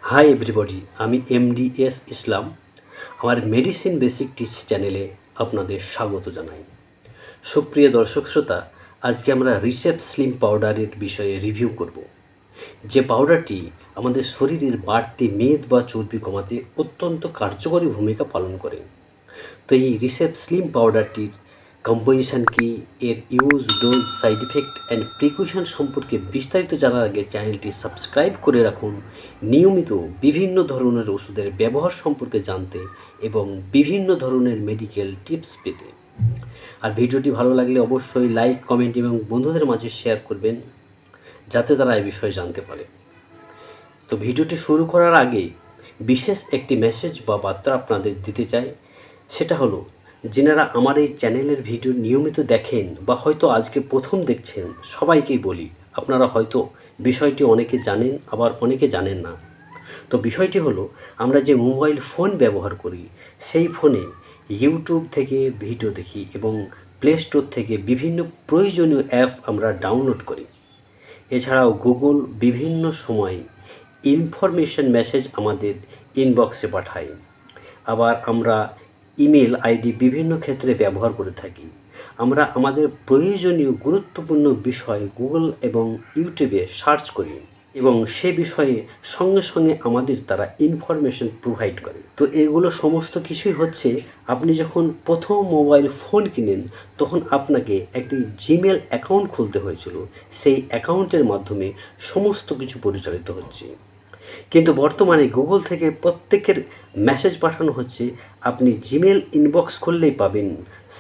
Hi everybody, আমি MDS ইসলাম। আমার medicine basic teach চ্যানেলে আপনাদের স্বাগত জানাই। সুপ্রিয় দর্শক শ্রোতা, আজকে আমরা রিসেপ স্লিম পাউডারের বিষয়ে রিভিউ করব, যে পাউডারটি আমাদের শরীরের বাড়তি মেদ বা চর্বি কমাতে অত্যন্ত কার্যকরী ভূমিকা পালন করে। তো এই রিসেপ স্লিম পাউডারটির কম্পোজিশন কি, এর use, dose, side effect and precaution সম্পর্কে বিস্তারিত জানার আগে চ্যানেলটি সাবস্ক্রাইব করে রাখুন নিয়মিত বিভিন্ন ধরনের ওষুধের ব্যবহার সম্পর্কে জানতে এবং বিভিন্ন ধরনের মেডিকেল টিপস পেতে। আর ভিডিওটি ভালো লাগলে অবশ্যই লাইক, কমেন্ট এবং বন্ধুদের মাঝে শেয়ার করবেন, যাতে তারা এই বিষয়ে জানতে পারে। তো ভিডিওটি শুরু করার আগে বিশেষ একটি মেসেজ বা বার্তা আপনাদের দিতে চাই। সেটা হলো, যিনারা আমার এই চ্যানেলের ভিডিও নিয়মিত দেখেন বা হয়তো আজকে প্রথম দেখছেন, সবাইকেই বলি, আপনারা হয়তো বিষয়টি অনেকে জানেন, আবার অনেকে জানেন না। তো বিষয়টি হলো, আমরা যে মোবাইল ফোন ব্যবহার করি, সেই ফোনে ইউটিউব থেকে ভিডিও দেখি এবং প্লে স্টোর থেকে বিভিন্ন প্রয়োজনীয় অ্যাপ আমরা ডাউনলোড করি। এছাড়াও গুগল বিভিন্ন সময় ইনফরমেশন মেসেজ আমাদের ইনবক্সে পাঠায়। আবার আমরা ইমেল আইডি বিভিন্ন ক্ষেত্রে ব্যবহার করে থাকি। আমরা আমাদের প্রয়োজনীয় গুরুত্বপূর্ণ বিষয় গুগল এবং ইউটিউবে সার্চ করি এবং সে বিষয়ে সঙ্গে সঙ্গে আমাদের তারা ইনফরমেশন প্রোভাইড করে। তো এগুলো সমস্ত কিছুই হচ্ছে, আপনি যখন প্রথম মোবাইল ফোন কিনেন তখন আপনাকে একটি জিমেল অ্যাকাউন্ট খুলতে হয়েছিল। সেই অ্যাকাউন্টের মাধ্যমে সমস্ত কিছু পরিচালিত হচ্ছে। কিন্তু বর্তমানে গুগল থেকে প্রত্যেকের মেসেজ পাঠানো হচ্ছে, আপনি জিমেল ইনবক্স করলেই পাবেন।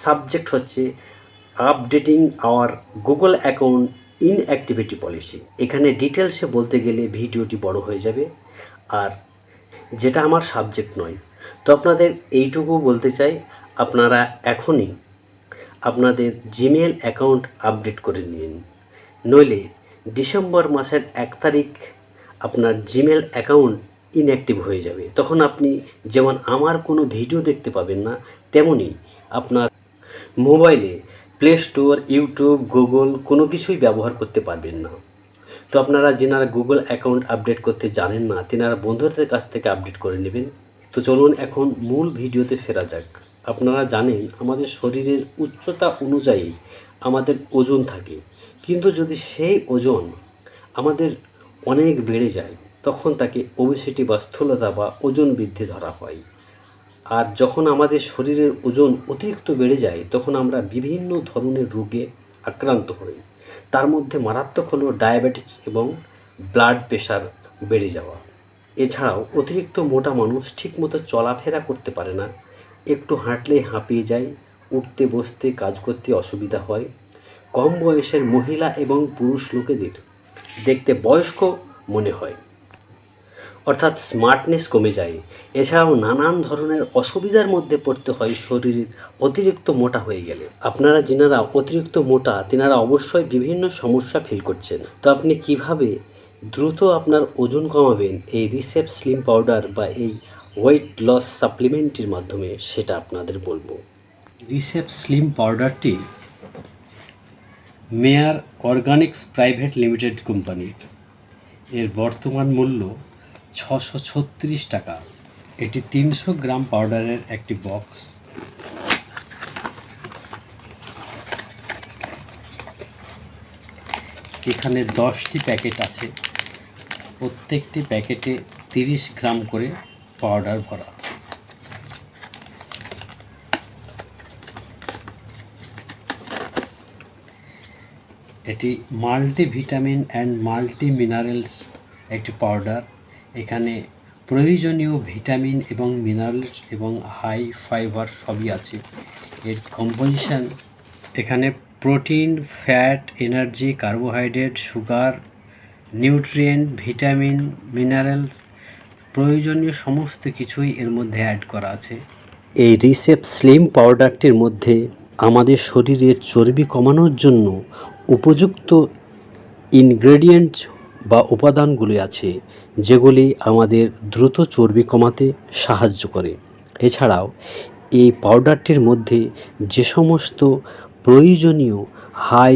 সাবজেক্ট হচ্ছে updating our Google account inactivity policy. এখানে ডিটেলসে বলতে গেলে ভিডিওটি বড় হয়ে যাবে, আর যেটা আমার সাবজেক্ট নয়। তো আপনাদের এইটুকু বলতে চাই, আপনারা এখনই আপনাদের জিমেল অ্যাকাউন্ট আপডেট করে নিন, নইলে ডিসেম্বর মাসের 1 তারিখ আপনার জিমেল অ্যাকাউন্ট ইনঅ্যাক্টিভ হয়ে যাবে। তখন আপনি যেমন আমার কোনো ভিডিও দেখতে পাবেন না, তেমনি আপনার মোবাইলে প্লে স্টোর, ইউটিউব, গুগল কোনো কিছুই ব্যবহার করতে পারবেন না। তো আপনারা যেনারা গুগল অ্যাকাউন্ট আপডেট করতে জানেন না, তেনারা বন্ধুদের কাছ থেকে আপডেট করে নেবেন। তো চলুন এখন মূল ভিডিওতে ফেরা যাক। আপনারা জানেন, আমাদের শরীরের উচ্চতা অনুযায়ী আমাদের ওজন থাকে, কিন্তু যদি সেই ওজন আমাদের অনেক বেড়ে যায়, তখন তাকে ওবেসিটি বা স্থূলতা বা ওজন বৃদ্ধি ধরা হয়। আর যখন আমাদের শরীরের ওজন অতিরিক্ত বেড়ে যায়, তখন আমরা বিভিন্ন ধরনের রোগে আক্রান্ত হই। তার মধ্যে মারাত্মক হলো ডায়াবেটিস এবং ব্লাড প্রেশার বেড়ে যাওয়া। এছাড়াও অতিরিক্ত মোটা মানুষ ঠিকমতো চলাফেরা করতে পারে না, একটু হাঁটলেই হাঁপিয়ে যায়, উঠতে বসতে কাজ করতে অসুবিধা হয়। কম বয়সের মহিলা এবং পুরুষ লোকেদের দেখতে বয়স্ক মনে হয়, অর্থাৎ স্মার্টনেস কমে যায়। এছাড়াও নানান ধরনের অসুবিধার মধ্যে পড়তে হয় শরীর অতিরিক্ত মোটা হয়ে গেলে। আপনারা যিনারা অতিরিক্ত মোটা, তেনারা অবশ্যই বিভিন্ন সমস্যা ফিল করছেন। তো আপনি কিভাবে দ্রুত আপনার ওজন কমাবেন এই রিসেপ স্লিম পাউডার বা এই ওয়েট লস সাপ্লিমেন্টের মাধ্যমে, সেটা আপনাদের বলবো। রিসেপ স্লিম পাউডারটি মেয়ার অর্গানিক্স প্রাইভেট লিমিটেড কোম্পানির। এর বর্তমান মূল্য 636 টাকা। এটি 300 গ্রাম পাউডারের একটি বক্স। এখানে 10টি প্যাকেট আছে, প্রত্যেকটি প্যাকেটে 30 গ্রাম করে পাউডার ভরা আছে। এটি মাল্টিভিটামিন অ্যান্ড মাল্টি মিনারেলস একটি পাউডার। এখানে প্রয়োজনীয় ভিটামিন এবং মিনারেলস এবং হাই ফাইবার সবই আছে। এর কম্পোজিশন, এখানে protein, fat, energy, carbohydrate, sugar, nutrient, vitamin, minerals, প্রয়োজনীয় সমস্ত কিছুই এর মধ্যে অ্যাড করা আছে। এই রিসেপ স্লিম পাউডারটির মধ্যে আমাদের শরীরের চর্বি কমানোর জন্য উপযুক্ত ইনগ্রেডিয়েন্ট বা উপাদানগুলি আছে, যেগুলি আমাদের দ্রুত চর্বি কমাতে সাহায্য করে। এছাড়াও এই পাউডারটির মধ্যে যে সমস্ত প্রয়োজনীয় হাই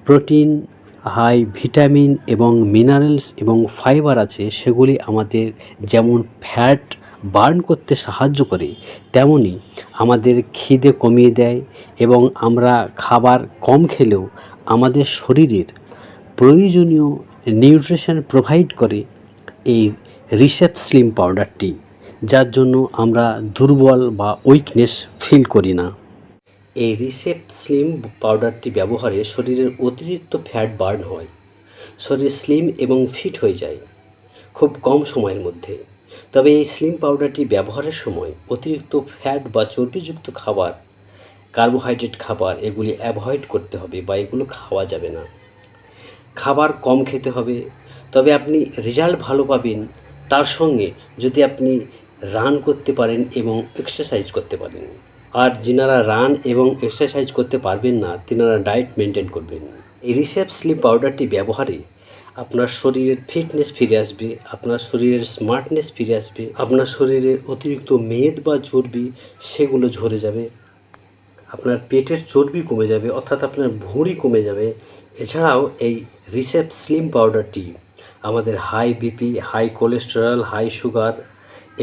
প্রোটিন, হাই ভিটামিন এবং মিনারেলস এবং ফাইবার আছে, সেগুলি আমাদের যেমন ফ্যাট বার্ন করতে সাহায্য করে, তেমনি আমাদের খিদে কমিয়ে দেয় এবং আমরা খাবার কম খেলেও আমাদের শরীরের প্রয়োজনীয় নিউট্রিশন প্রোভাইড করে এই রিসেপ স্লিম পাউডারটি, যার জন্য আমরা দুর্বল বা উইকনেস ফিল করি না। এই রিসেপ স্লিম পাউডারটি ব্যবহারে শরীরের অতিরিক্ত ফ্যাট বার্ন হয়, শরীর স্লিম এবং ফিট হয়ে যায় খুব কম সময়ের মধ্যে। তবে এই স্লিম পাউডারটি ব্যবহারের সময় অতিরিক্ত ফ্যাট বা চর্বিযুক্ত খাবার, কার্বোহাইড্রেট খাবার এগুলি অ্যাভয়েড করতে হবে বা এগুলো খাওয়া যাবে না। খাবার কম খেতে হবে, তবে আপনি রেজাল্ট ভালো পাবেন তার সঙ্গে যদি আপনি রান করতে পারেন এবং এক্সারসাইজ করতে পারেন। আর যিনারা রান এবং এক্সারসাইজ করতে পারবেন না, তিনারা ডায়েট মেনটেন করবেন। এই রিসেপ স্লিম পাউডারটি ব্যবহারে আপনার শরীরের ফিটনেস ফিরে আসবে, আপনার শরীরের স্মার্টনেস ফিরে আসবে, আপনার শরীরের অতিরিক্ত মেদ বা চর্বি সেগুলো ঝরে যাবে, আপনার পেটের চর্বি কমে যাবে, অর্থাৎ আপনার ভুঁড়ি কমে যাবে। এছাড়াও এই রিসেপ স্লিম পাউডারটি আমাদের high BP, high cholesterol, high sugar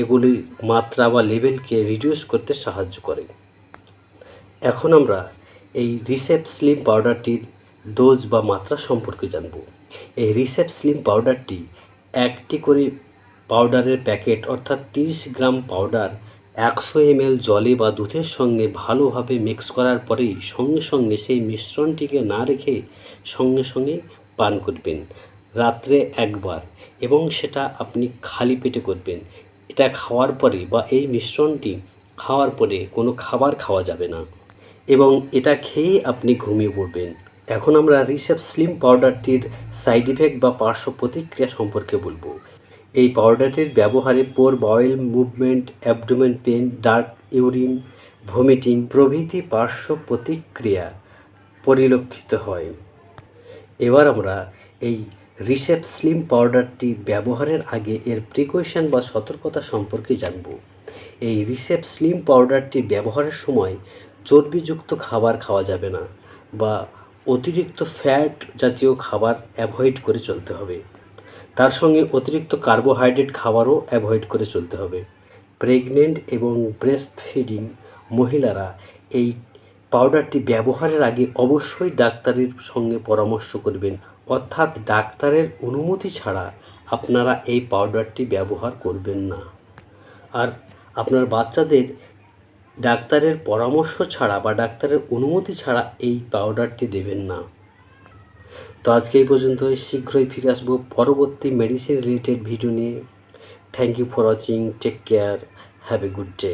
এগুলির মাত্রা বা লেভেলকে রিডিউস করতে সাহায্য করে। এখন আমরা এই রিসেপ স্লিম পাউডারটির ডোজ বা মাত্রা সম্পর্কে জানব। এই রিসেপ স্লিম পাউডারটি একটি করে পাউডারের প্যাকেট, অর্থাৎ 30 গ্রাম পাউডার 100 ml জলে বা দুধের সঙ্গে ভালোভাবে মিক্স করার পরেই সঙ্গে সঙ্গে সেই মিশ্রণটিকে না রেখে সঙ্গে সঙ্গে পান করবেন রাত্রে একবার, এবং সেটা আপনি খালি পেটে করবেন। এটা খাওয়ার পরে বা এই মিশ্রণটি খাওয়ার পরে কোনো খাবার খাওয়া যাবে না এবং এটা খেয়েই আপনি ঘুমিয়ে পড়বেন। এখন আমরা রিসেপ স্লিম পাউডারটির সাইড ইফেক্ট বা পার্শ্ব প্রতিক্রিয়া সম্পর্কে বলবো। এই পাউডারটির ব্যবহারে poor bowel movement, abdomen pain, dark urine, vomiting প্রভৃতি পার্শ্ব প্রতিক্রিয়া পরিলক্ষিত হয়। এবার আমরা এই রিসেপ স্লিম পাউডারটি ব্যবহারের আগে এর প্রিকশন বা সতর্কতা সম্পর্কে জানব। এই রিসেপ স্লিম পাউডারটি ব্যবহারের সময় চর্বিযুক্ত খাবার খাওয়া যাবে না বা অতিরিক্ত ফ্যাট জাতীয় খাবার অ্যাভয়েড করে চলতে হবে। তার সঙ্গে অতিরিক্ত কার্বোহাইড্রেট খাবারও অ্যাভয়েড করে চলতে হবে। প্রেগনেন্ট এবং ব্রেস্ট ফিডিং মহিলারা এই পাউডারটি ব্যবহারের আগে অবশ্যই ডাক্তারের সঙ্গে পরামর্শ করবেন, অর্থাৎ ডাক্তারের অনুমতি ছাড়া আপনারা এই পাউডারটি ব্যবহার করবেন না। আর আপনার বাচ্চাদের ডাক্তারের পরামর্শ ছাড়া বা ডাক্তারের অনুমতি ছাড়া এই পাউডারটি দেবেন না। তো আজকে এই পর্যন্তই, শীঘ্রই ফিরে আসবো পরবর্তী মেডিসিন রিলেটেড ভিডিও নিয়ে। Thank you for watching, take care, have a good day.